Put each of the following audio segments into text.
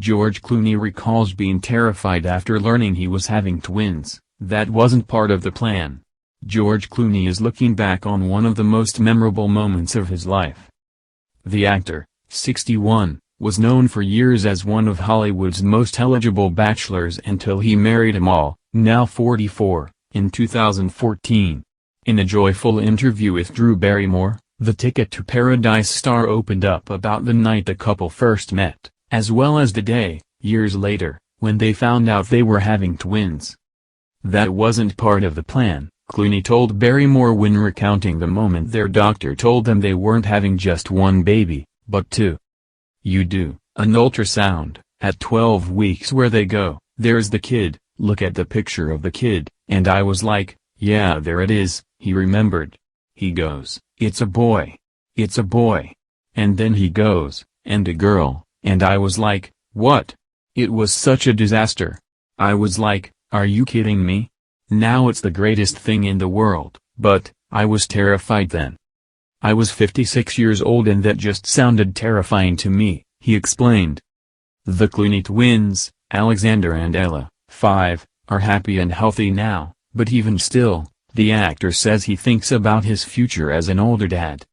George Clooney recalls being terrified after learning he was having twins. That wasn't part of the plan. George Clooney is looking back on one of the most memorable moments of his life. The actor, 61, was known for years as one of Hollywood's most eligible bachelors until he married Amal, now 44, in 2014. In a joyful interview with Drew Barrymore, the Ticket to Paradise star opened up about the night the couple first met, as well as the day, years later, when they found out they were having twins. That wasn't part of the plan, Clooney told Barrymore when recounting the moment their doctor told them they weren't having just one baby, but two. You do an ultrasound at 12 weeks where they go, "There's the kid, look at the picture of the kid," and I was like, "Yeah, there it is," he remembered. He goes, "It's a boy. It's a boy." And then he goes, "And a girl," and I was like, "What?" It was such a disaster. I was like, "Are you kidding me?" Now it's the greatest thing in the world, but I was terrified then. I was 56 years old and that just sounded terrifying to me, he explained. The Clooney twins, Alexander and Ella, 5, are happy and healthy now, but even still, the actor says he thinks about his future as an older dad.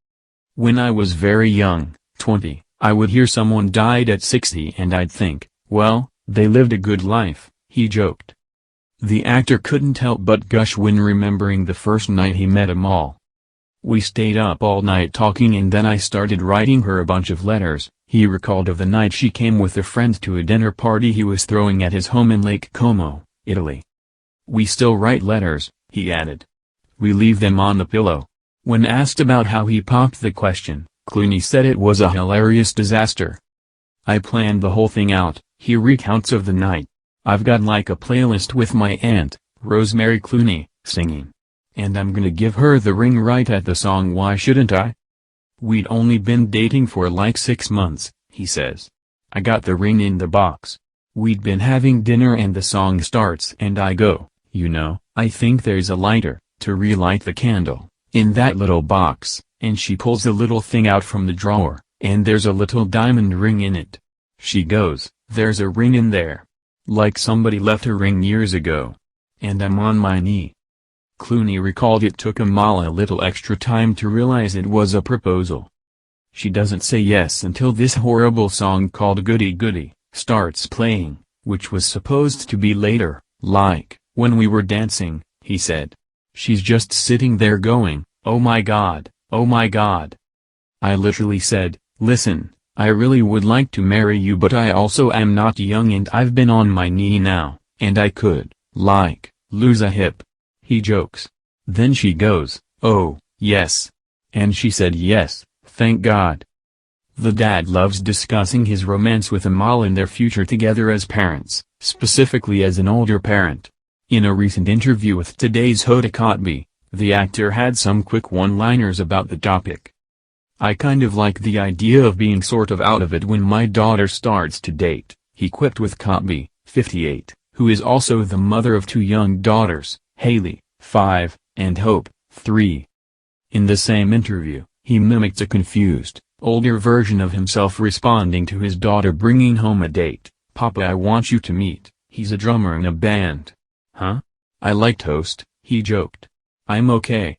"When I was very young, 20, I would hear someone died at 60 and I'd think, well, they lived a good life," he joked. The actor couldn't help but gush when remembering the first night he met Amal. "We stayed up all night talking and then I started writing her a bunch of letters," he recalled of the night she came with a friend to a dinner party he was throwing at his home in Lake Como, Italy. "We still write letters," he added. "We leave them on the pillow." When asked about how he popped the question, Clooney said it was a hilarious disaster. "I planned the whole thing out," he recounts of the night. "I've got like a playlist with my aunt, Rosemary Clooney, singing. And I'm gonna give her the ring right at the song Why Shouldn't I? We'd only been dating for like 6 months, he says. I got the ring in the box. We'd been having dinner and the song starts and I go, I think there's a lighter, to relight the candle, in that little box, and she pulls a little thing out from the drawer, and there's a little diamond ring in it. She goes, there's a ring in there. Like somebody left a ring years ago. And I'm on my knee." Clooney recalled it took Amal a little extra time to realize it was a proposal. She doesn't say yes until this horrible song called Goody Goody starts playing, which was supposed to be later, like, when we were dancing, he said. She's just sitting there going, oh my God, oh my God. I literally said, listen, I really would like to marry you but I also am not young and I've been on my knee now, and I could, like, lose a hip. He jokes. Then she goes, oh, yes. And she said yes, thank God. The dad loves discussing his romance with Amal and their future together as parents, specifically as an older parent. In a recent interview with Today's Hoda Kotb, the actor had some quick one-liners about the topic. I kind of like the idea of being sort of out of it when my daughter starts to date, he quipped with Kotb, 58, who is also the mother of 2 young daughters, Haley, 5, and Hope, 3. In the same interview, he mimicked a confused, older version of himself responding to his daughter bringing home a date. Papa, I want you to meet, he's a drummer in a band. Huh? I like toast, he joked. I'm okay.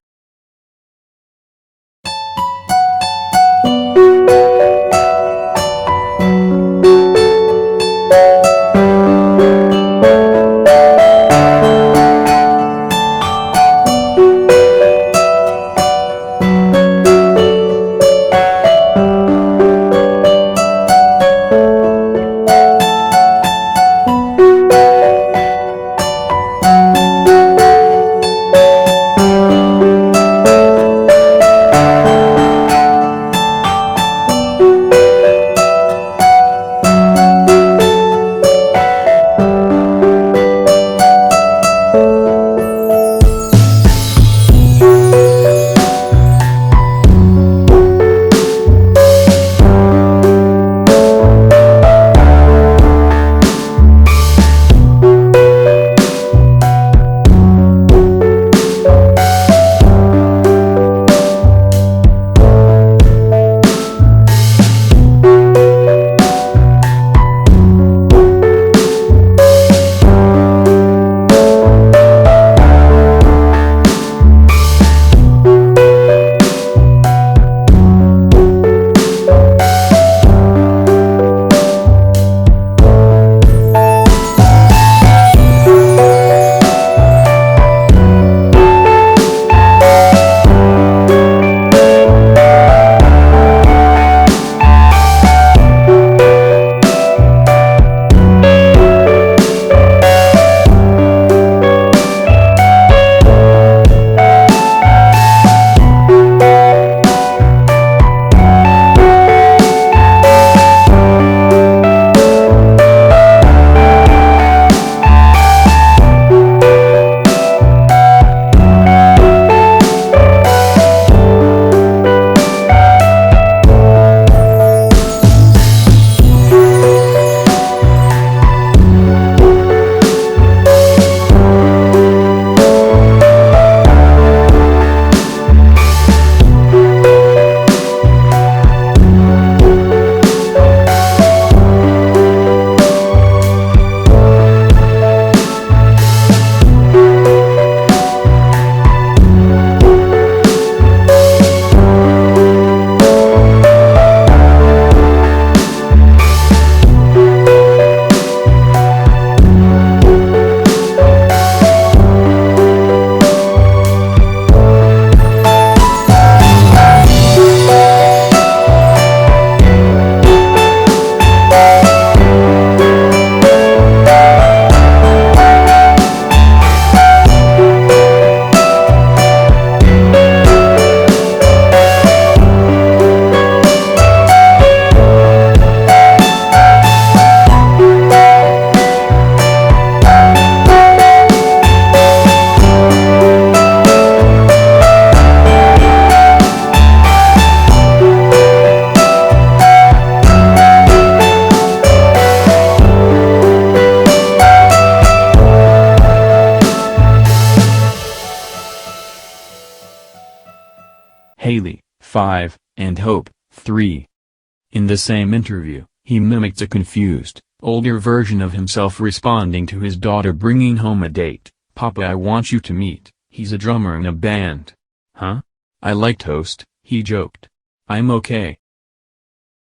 5, and Hope, 3. In the same interview, he mimicked a confused, older version of himself responding to his daughter bringing home a date. "Papa, I want you to meet, he's a drummer in a band." "Huh? I like Toast," he joked. "I'm okay,